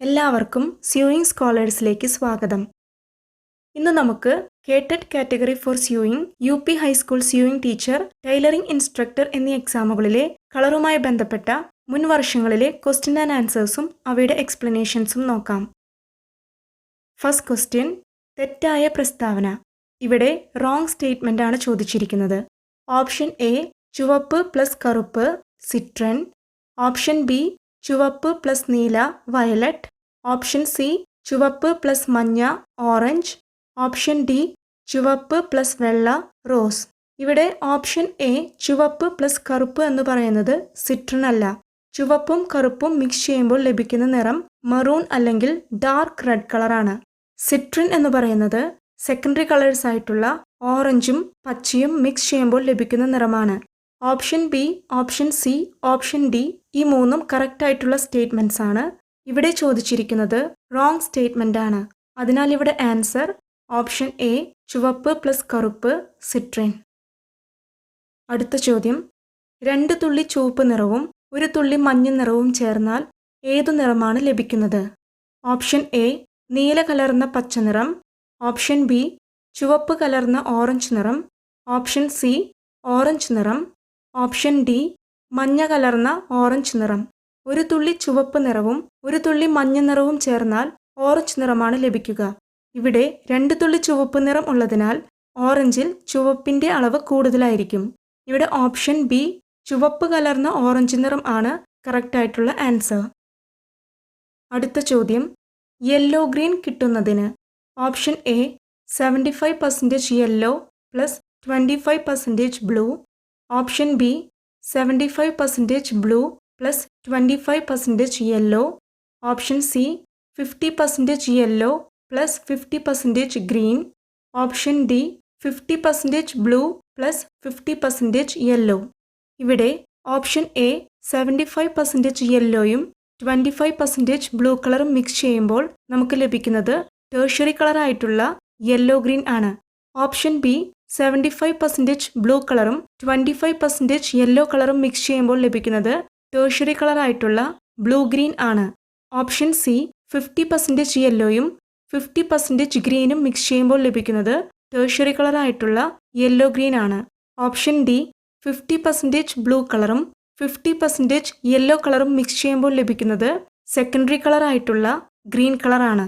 എല്ലാവർക്കും സ്യൂയിങ് സ്കോളേഴ്സിലേക്ക് സ്വാഗതം. ഇന്ന് നമുക്ക് കേട്ടഡ് category for sewing, UP high school sewing teacher, tailoring instructor എന്നീ എക്സാമുകളിലെ കളറുമായി ബന്ധപ്പെട്ട മുൻ വർഷങ്ങളിലെ ക്വസ്റ്റ്യൻ ആൻഡ് ആൻസേഴ്സും അവയുടെ എക്സ്പ്ലനേഷൻസും നോക്കാം. ഫസ്റ്റ് ക്വസ്റ്റ്യൻ, തെറ്റായ പ്രസ്താവന. ഇവിടെ റോങ് സ്റ്റേറ്റ്മെന്റ് ആണ് ചോദിച്ചിരിക്കുന്നത്. ഓപ്ഷൻ എ ചുവപ്പ് പ്ലസ് കറുപ്പ് സിട്രൻ, ഓപ്ഷൻ ബി ചുവപ്പ് പ്ലസ് നീല വയലറ്റ്, ഓപ്ഷൻ സി ചുവപ്പ് പ്ലസ് മഞ്ഞ ഓറഞ്ച്, ഓപ്ഷൻ ഡി ചുവപ്പ് പ്ലസ് വെള്ള റോസ്. ഇവിടെ ഓപ്ഷൻ എ ചുവപ്പ് പ്ലസ് കറുപ്പ് എന്ന് പറയുന്നത് സിട്രൺ അല്ല. ചുവപ്പും കറുപ്പും മിക്സ് ചെയ്യുമ്പോൾ ലഭിക്കുന്ന നിറം മറൂൺ അല്ലെങ്കിൽ ഡാർക്ക് റെഡ് കളറാണ്. സിട്രൺ എന്ന് പറയുന്നത് സെക്കൻഡറി കളേഴ്സ് ആയിട്ടുള്ള ഓറഞ്ചും പച്ചയും മിക്സ് ചെയ്യുമ്പോൾ ലഭിക്കുന്ന നിറമാണ്. Option B, option C, option D ഈ മൂന്നും കറക്റ്റ് ആയിട്ടുള്ള സ്റ്റേറ്റ്മെന്റ്സ് ആണ്. ഇവിടെ ചോദിച്ചിരിക്കുന്നത് റോങ് സ്റ്റേറ്റ്മെന്റ് ആണ്. അതിനാൽ ഇവിടെ ആൻസർ ഓപ്ഷൻ എ ചുവപ്പ് പ്ലസ് കറുപ്പ് സിട്രിൻ. അടുത്ത ചോദ്യം, 2 തുള്ളി ചുവപ്പ് നിറവും 1 തുള്ളി മഞ്ഞ നിറവും ചേർന്നാൽ ഏതു നിറമാണ് ലഭിക്കുന്നത്? ഓപ്ഷൻ എ നീല കലർന്ന പച്ച നിറം, ഓപ്ഷൻ ബി ചുവപ്പ് കലർന്ന ഓറഞ്ച് നിറം, ഓപ്ഷൻ സി ഓറഞ്ച് നിറം, ഓപ്ഷൻ ഡി മഞ്ഞ കലർന്ന ഓറഞ്ച് നിറം. 1 തുള്ളി ചുവപ്പ് നിറവും 1 തുള്ളി മഞ്ഞ നിറവും ചേർന്നാൽ ഓറഞ്ച് നിറമാണ് ലഭിക്കുക. ഇവിടെ 2 തുള്ളി ചുവപ്പ് നിറം ഉള്ളതിനാൽ ഓറഞ്ചിൽ ചുവപ്പിന്റെ അളവ് കൂടുതലായിരിക്കും. ഇവിടെ ഓപ്ഷൻ ബി ചുവപ്പ് കലർന്ന ഓറഞ്ച് നിറം ആണ് കറക്റ്റ് ആയിട്ടുള്ള ആൻസർ. അടുത്ത ചോദ്യം, യെല്ലോ ഗ്രീൻ കിട്ടുന്നതിന് option A 75% yellow plus 25% blue, option B 75% blue plus 25% yellow, option C 50% yellow plus 50% green, option D 50% blue plus 50% yellow. ഇവിടെ ഓപ്ഷൻ എ 75% യെല്ലോയും 25% ബ്ലൂ കളറും മിക്സ് ചെയ്യുമ്പോൾ നമുക്ക് ലഭിക്കുന്നത് ടേർഷ്യറി കളറായിട്ടുള്ള യെല്ലോ ഗ്രീൻ ആണ്. ഓപ്ഷൻ ബി 75% ബ്ലൂ കളറും 25% yellow കളറും mix ചെയ്യുമ്പോൾ ലഭിക്കുന്നത് ടേർഷ്യറി കളറായിട്ടുള്ള ബ്ലൂ ഗ്രീൻ ആണ്. ഓപ്ഷൻ സി 50% യെല്ലോയും 50% ഗ്രീനും മിക്സ് ചെയ്യുമ്പോൾ ലഭിക്കുന്നത് ടേർഷ്യറി കളറായിട്ടുള്ള യെല്ലോ ഗ്രീൻ ആണ്. ഓപ്ഷൻ ഡി 50% ബ്ലൂ കളറും 50% യെല്ലോ കളറും മിക്സ് ചെയ്യുമ്പോൾ ലഭിക്കുന്നത് സെക്കൻഡറി കളറായിട്ടുള്ള ഗ്രീൻ കളറാണ്.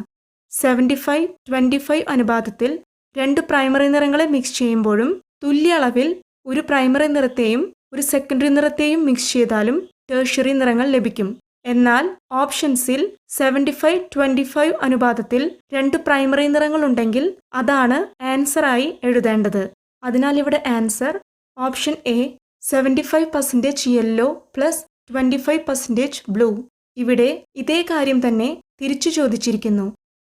75-25 അനുപാതത്തിൽ 2 പ്രൈമറി നിറങ്ങളെ മിക്സ് ചെയ്യുമ്പോഴും തുല്യ അളവിൽ ഒരു പ്രൈമറി നിറത്തെയും ഒരു സെക്കൻഡറി നിറത്തെയും മിക്സ് ചെയ്താലും ടേർഷ്യറി നിറങ്ങൾ ലഭിക്കും. എന്നാൽ ഓപ്ഷൻസിൽ 75-25 അനുപാതത്തിൽ 2 പ്രൈമറി നിറങ്ങൾ ഉണ്ടെങ്കിൽ അതാണ് ആൻസറായി എഴുതേണ്ടത്. അതിനാൽ ഇവിടെ answer option A 75% yellow plus 25% blue. ഇവിടെ ഇതേ കാര്യം തന്നെ തിരിച്ചു ചോദിച്ചിരിക്കുന്നു.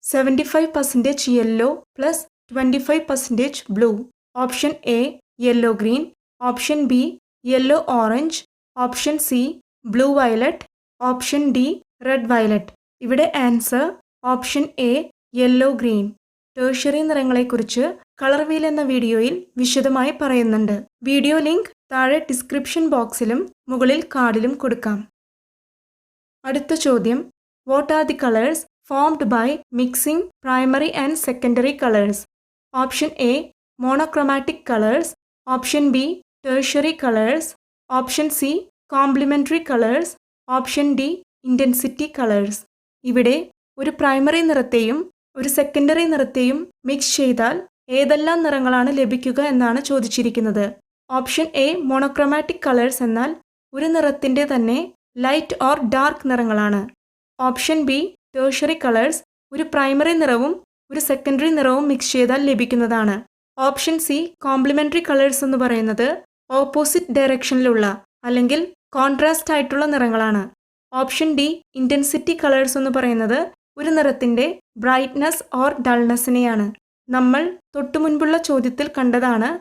75% yellow plus 25% blue. Option A yellow green, option B yellow orange, option C blue violet, option D red violet. ഇവിടെ answer option A yellow green. Tertiary നിറങ്ങളെക്കുറിച്ച് colour wheel എന്ന വീഡിയോയിൽ വിശദമായി പറയുന്നുണ്ട്. വീഡിയോ ലിങ്ക് താഴെ ഡിസ്ക്രിപ്ഷൻ ബോക്സിലും മുകളിൽ കാർഡിലും കൊടുക്കാം. അടുത്ത ചോദ്യം, what are the colours formed by mixing primary and secondary colors? Option A monochromatic colors, option B tertiary colors, option C complementary colors, option D intensity colors. ഇവിടെ ഒരു പ്രൈമറി നിറത്തെയും ഒരു സെക്കൻഡറി നിറത്തെയും മിക്സ് ചെയ്താൽ ഏതെല്ലാം നിറങ്ങളാണ് ലഭിക്കുക എന്നാണ് ചോദിച്ചിരിക്കുന്നത്. ഓപ്ഷൻ എ മോണോക്രോമാറ്റിക് കളേഴ്സ് എന്നാൽ ഒരു നിറത്തിന്റെ തന്നെ ലൈറ്റ് ഓർ ഡാർക്ക് നിറങ്ങളാണ്. ഓപ്ഷൻ ബി ടേർഷ്യറി കളേഴ്സ് ഒരു പ്രൈമറി നിറവും ഒരു സെക്കൻഡറി നിറവും മിക്സ് ചെയ്താൽ ലഭിക്കുന്നതാണ്. ഓപ്ഷൻ സി കോംപ്ലിമെന്ററി കളേഴ്സ് എന്ന് പറയുന്നത് ഓപ്പോസിറ്റ് ഡയറക്ഷനിലുള്ള അല്ലെങ്കിൽ കോൺട്രാസ്റ്റ് ആയിട്ടുള്ള നിറങ്ങളാണ്. ഓപ്ഷൻ ഡി ഇന്റൻസിറ്റി കളേഴ്സ് എന്ന് പറയുന്നത് ഒരു നിറത്തിന്റെ ബ്രൈറ്റ്നസ് ഓർ ഡൾനെസ്സിനെയാണ്. നമ്മൾ തൊട്ടുമുൻപുള്ള ചോദ്യത്തിൽ കണ്ടതാണ്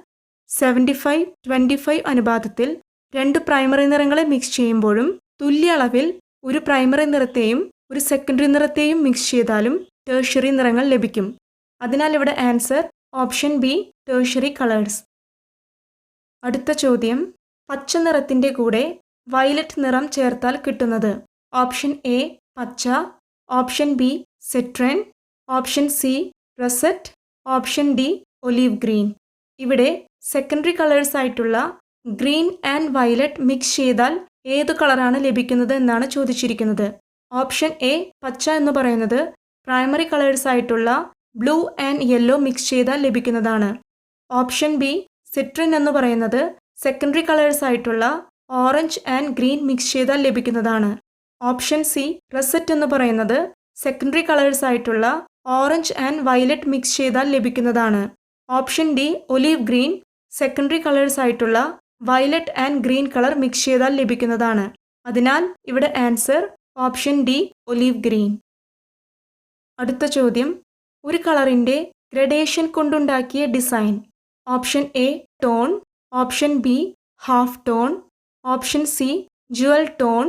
75-25 അനുപാതത്തിൽ 2 പ്രൈമറി നിറങ്ങളെ മിക്സ് ചെയ്യുമ്പോഴും തുല്യ അളവിൽ ഒരു പ്രൈമറി നിറത്തെയും ഒരു സെക്കൻഡറി നിറത്തെയും മിക്സ് ചെയ്താലും ടേർഷ്യറി നിറങ്ങൾ ലഭിക്കും. അതിനാൽ ഇവിടെ answer option B tertiary colours. അടുത്ത ചോദ്യം, പച്ച നിറത്തിന്റെ കൂടെ വയലറ്റ് നിറം ചേർത്താൽ കിട്ടുന്നത്? ഓപ്ഷൻ എ പച്ച, option B citron, option C russet, option D olive green. ഇവിടെ സെക്കൻഡറി കളേഴ്സ് ആയിട്ടുള്ള ഗ്രീൻ ആൻഡ് വയലറ്റ് മിക്സ് ചെയ്താൽ ഏതു കളറാണ് ലഭിക്കുന്നത് എന്നാണ് ചോദിച്ചിരിക്കുന്നത്. ഓപ്ഷൻ എ പച്ച എന്ന് പറയുന്നത് പ്രൈമറി കളേഴ്സ് ആയിട്ടുള്ള ബ്ലൂ ആൻഡ് യെല്ലോ മിക്സ് ചെയ്താൽ ലഭിക്കുന്നതാണ്. ഓപ്ഷൻ ബി സിട്രിൻ എന്ന് പറയുന്നത് സെക്കൻഡറി കളേഴ്സ് ആയിട്ടുള്ള ഓറഞ്ച് ആൻഡ് ഗ്രീൻ മിക്സ് ചെയ്താൽ ലഭിക്കുന്നതാണ്. ഓപ്ഷൻ സി റസറ്റ് എന്ന് പറയുന്നത് സെക്കൻഡറി കളേഴ്സ് ആയിട്ടുള്ള ഓറഞ്ച് ആൻഡ് വയലറ്റ് മിക്സ് ചെയ്താൽ ലഭിക്കുന്നതാണ്. Option D olive green secondary colours ആയിട്ടുള്ള violet and green colour mix ചെയ്താൽ ലഭിക്കുന്നതാണ്. അതിനാൽ ഇവിടെ answer option D olive green. അടുത്ത ചോദ്യം, ഒരു കളറിൻ്റെ ഗ്രഡേഷൻ കൊണ്ടുണ്ടാക്കിയ design. Option A tone, option B half tone, option C jewel tone,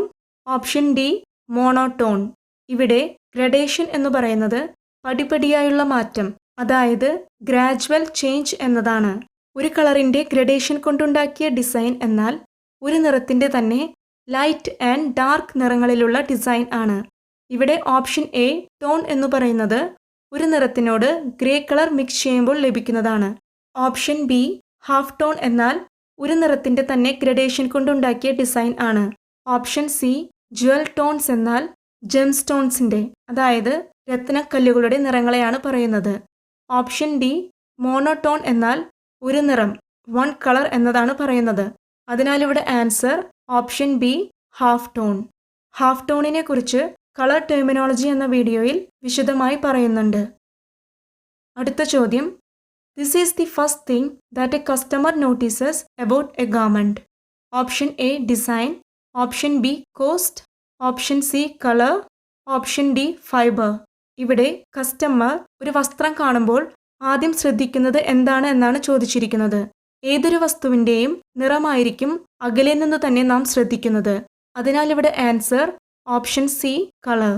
option D monotone. ഇവിടെ ഗ്രഡേഷൻ എന്ന് പറയുന്നത് പടിപടിയായുള്ള മാറ്റം, അതായത് ഗ്രാജുവൽ ചേഞ്ച് എന്നതാണ്. ഒരു കളറിൻ്റെ ഗ്രഡേഷൻ കൊണ്ടുണ്ടാക്കിയ ഡിസൈൻ എന്നാൽ ഒരു നിറത്തിൻ്റെ തന്നെ ലൈറ്റ് ആൻഡ് ഡാർക്ക് നിറങ്ങളിലുള്ള ഡിസൈൻ ആണ്. ഇവിടെ ഓപ്ഷൻ എ ടോൺ എന്ന് പറയുന്നത് ഒരു നിറത്തിനോട് ഗ്രേ കളർ മിക്സ് ചെയ്യുമ്പോൾ ലഭിക്കുന്നതാണ്. ഓപ്ഷൻ ബി ഹാഫ് ടോൺ എന്നാൽ ഒരു നിറത്തിൻ്റെ തന്നെ ഗ്രഡേഷൻ കൊണ്ടുണ്ടാക്കിയ ഡിസൈൻ ആണ്. ഓപ്ഷൻ സി ജുവൽ ടോൺസ് എന്നാൽ ജെം സ്റ്റോൺസിൻ്റെ, അതായത് രത്നക്കല്ലുകളുടെ നിറങ്ങളെയാണ് പറയുന്നത്. ഓപ്ഷൻ ഡി മോണോടോൺ എന്നാൽ ഒരു നിറം, വൺ കളർ എന്നതാണ് പറയുന്നത്. അതിനാൽ ഇവിടെ answer option B half tone. Half ടോണിനെ കുറിച്ച് കളർ ടെർമിനോളജി എന്ന വീഡിയോയിൽ വിശദമായി പറയുന്നുണ്ട്. അടുത്ത ചോദ്യം, this is the first thing that a customer notices about a garment. Option A design, option B cost, option C colour, option D fibre. ഇവിടെ customer ഒരു വസ്ത്രം കാണുമ്പോൾ ആദ്യം ശ്രദ്ധിക്കുന്നത് എന്താണ് എന്നാണ് ചോദിച്ചിരിക്കുന്നത്. ഏതൊരു വസ്തുവിൻ്റെയും നിറമായിരിക്കും അകലെ നിന്ന് തന്നെ നാം ശ്രദ്ധിക്കുന്നത്. അതിനാൽ ഇവിടെ ആൻസർ ഓപ്ഷൻ സി കളർ.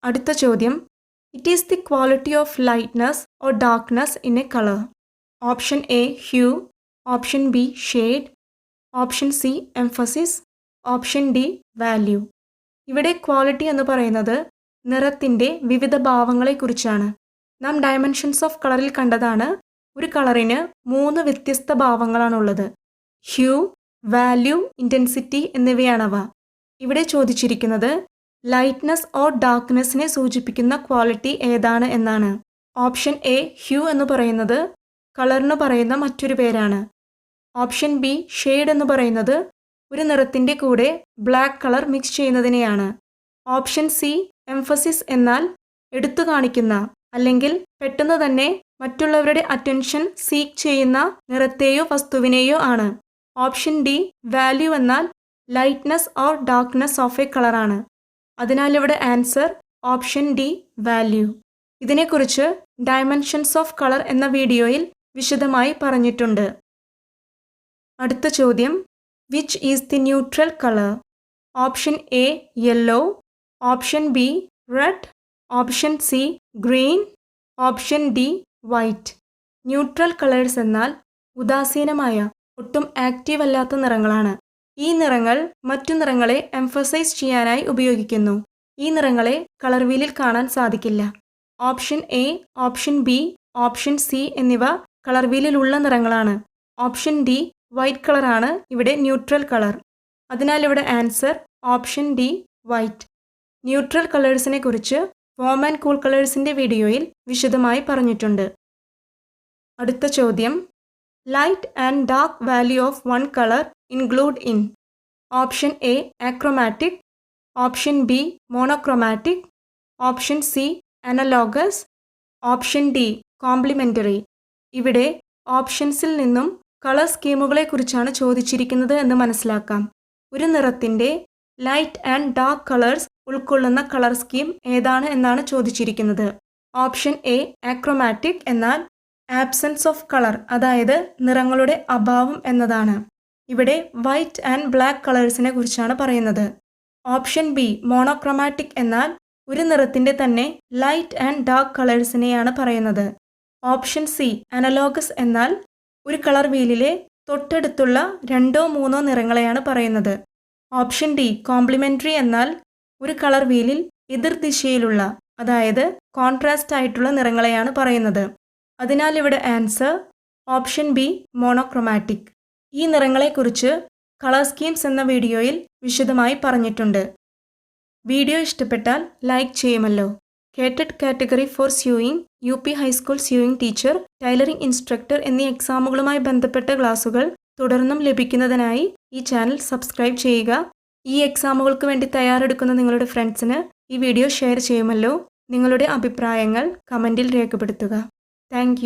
അടുത്ത ചോദ്യം, it is the quality of lightness or darkness in a colour. Option A hue, option B shade, option C emphasis, option D value. ഇവിടെ ക്വാളിറ്റി എന്ന് പറയുന്നത് നിറത്തിൻ്റെ വിവിധ ഭാവങ്ങളെക്കുറിച്ചാണ്. നാം ഡയമെൻഷൻസ് ഓഫ് കളറിൽ കണ്ടതാണ് ഒരു കളറിന് 3 വ്യത്യസ്ത ഭാവങ്ങളാണുള്ളത്. ഹ്യൂ, വാല്യൂ, ഇൻറ്റൻസിറ്റി എന്നിവയാണവ. ഇവിടെ ചോദിച്ചിരിക്കുന്നത് ലൈറ്റ്നസ് ഓർ ഡാർക്ക്നെസ്സിനെ സൂചിപ്പിക്കുന്ന ക്വാളിറ്റി ഏതാണ് എന്നാണ്. ഓപ്ഷൻ എ ഹ്യൂ എന്ന് പറയുന്നത് കളറിന് പറയുന്ന മറ്റൊരു പേരാണ്. ഓപ്ഷൻ ബി ഷെയ്ഡ് എന്ന് പറയുന്നത് ഒരു നിറത്തിൻ്റെ കൂടെ ബ്ലാക്ക് കളർ മിക്സ് ചെയ്യുന്നതിനെയാണ്. ഓപ്ഷൻ സി എംഫസിസ് എന്നാൽ എടുത്തു കാണിക്കുന്ന അല്ലെങ്കിൽ പെട്ടെന്ന് തന്നെ മറ്റുള്ളവരുടെ അറ്റൻഷൻ സീക്ക് ചെയ്യുന്ന നിറത്തെയോ വസ്തുവിനെയോ ആണ്. ഓപ്ഷൻ ഡി വാല്യൂ എന്നാൽ lightness or darkness of A കളറാണ്. അതിനാൽ ഇവിടെ ആൻസർ ഓപ്ഷൻ ഡി വാല്യൂ. ഇതിനെക്കുറിച്ച് ഡയമെൻഷൻസ് ഓഫ് കളർ എന്ന വീഡിയോയിൽ വിശദമായി പറഞ്ഞിട്ടുണ്ട്. അടുത്ത ചോദ്യം, which is the neutral colour. Option A yellow, option B red, option C green, option D white. Neutral colours എന്നാൽ ഉദാസീനമായ ഒട്ടും ആക്റ്റീവ് അല്ലാത്ത നിറങ്ങളാണ്. ഈ നിറങ്ങൾ മറ്റു നിറങ്ങളെ എംഫസൈസ് ചെയ്യാനായി ഉപയോഗിക്കുന്നു. ഈ നിറങ്ങളെ കളർ വീലിൽ കാണാൻ സാധിക്കില്ല. Option A, option B, option C എന്നിവ കളർ വീലിലുള്ള നിറങ്ങളാണ്. ഓപ്ഷൻ ഡി വൈറ്റ് കളറാണ് ഇവിടെ ന്യൂട്രൽ കളർ. അതിനാൽ ഇവിടെ answer option D white. Neutral കളേഴ്സിനെ കുറിച്ച് വാം ആൻഡ് കൂൾ കളേഴ്സിൻ്റെ വീഡിയോയിൽ വിശദമായി പറഞ്ഞിട്ടുണ്ട്. അടുത്ത ചോദ്യം, light and dark value of one colour include in. Option A achromatic, option B monochromatic, option C analogous, option D complementary. ഇവിടെ ഓപ്ഷൻസിൽ നിന്നും കളർ സ്കീമുകളെക്കുറിച്ചാണ് ചോദിച്ചിരിക്കുന്നത് എന്ന് മനസ്സിലാക്കാം. ഒരു നിറത്തിൻ്റെ ലൈറ്റ് ആൻഡ് ഡാർക്ക് കളേഴ്സ് ഉൾക്കൊള്ളുന്ന കളർ സ്കീം ഏതാണ് എന്നാണ് ചോദിച്ചിരിക്കുന്നത്. ഓപ്ഷൻ എ ആക്രോമാറ്റിക് എന്നാൽ ആബ്സെൻസ് ഓഫ് കളർ, അതായത് നിറങ്ങളുടെ അഭാവം എന്നതാണ്. ഇവിടെ വൈറ്റ് ആൻഡ് ബ്ലാക്ക് കളേഴ്സിനെ കുറിച്ചാണ് പറയുന്നത്. ഓപ്ഷൻ ബി മോണോക്രോമാറ്റിക് എന്നാൽ ഒരു നിറത്തിൻ്റെ തന്നെ ലൈറ്റ് ആൻഡ് ഡാർക്ക് കളേഴ്സിനെയാണ് പറയുന്നത്. ഓപ്ഷൻ സി അനലോഗസ് എന്നാൽ ഒരു കളർ വീലിലെ തൊട്ടടുത്തുള്ള 2-3 നിറങ്ങളെയാണ് പറയുന്നത്. ഓപ്ഷൻ ഡി കോംപ്ലിമെൻ്ററി എന്നാൽ ഒരു കളർ വീലിൽ എതിർദിശയിലുള്ള അതായത് കോൺട്രാസ്റ്റ് ആയിട്ടുള്ള നിറങ്ങളെയാണ് പറയുന്നത്. അതിനാൽ ഇവിടെ ആൻസർ ഓപ്ഷൻ ബി മോണോക്രോമാറ്റിക്. ഈ നിറങ്ങളെക്കുറിച്ച് കളർ സ്കീംസ് എന്ന വീഡിയോയിൽ വിശദമായി പറഞ്ഞിട്ടുണ്ട്. വീഡിയോ ഇഷ്ടപ്പെട്ടാൽ ലൈക്ക് ചെയ്യുമല്ലോ. കേട്ടഡ് category for sewing, UP high school sewing teacher, tailoring instructor എന്നീ എക്സാമുകളുമായി ബന്ധപ്പെട്ട ക്ലാസുകൾ തുടർന്നും ലഭിക്കുന്നതിനായി ഈ ചാനൽ സബ്സ്ക്രൈബ് ചെയ്യുക. ഈ എക്സാമുകൾക്ക് വേണ്ടി തയ്യാറെടുക്കുന്ന നിങ്ങളുടെ ഫ്രണ്ട്സിന് ഈ വീഡിയോ ഷെയർ ചെയ്യുമല്ലോ. നിങ്ങളുടെ അഭിപ്രായങ്ങൾ കമൻറ്റിൽ രേഖപ്പെടുത്തുക. താങ്ക്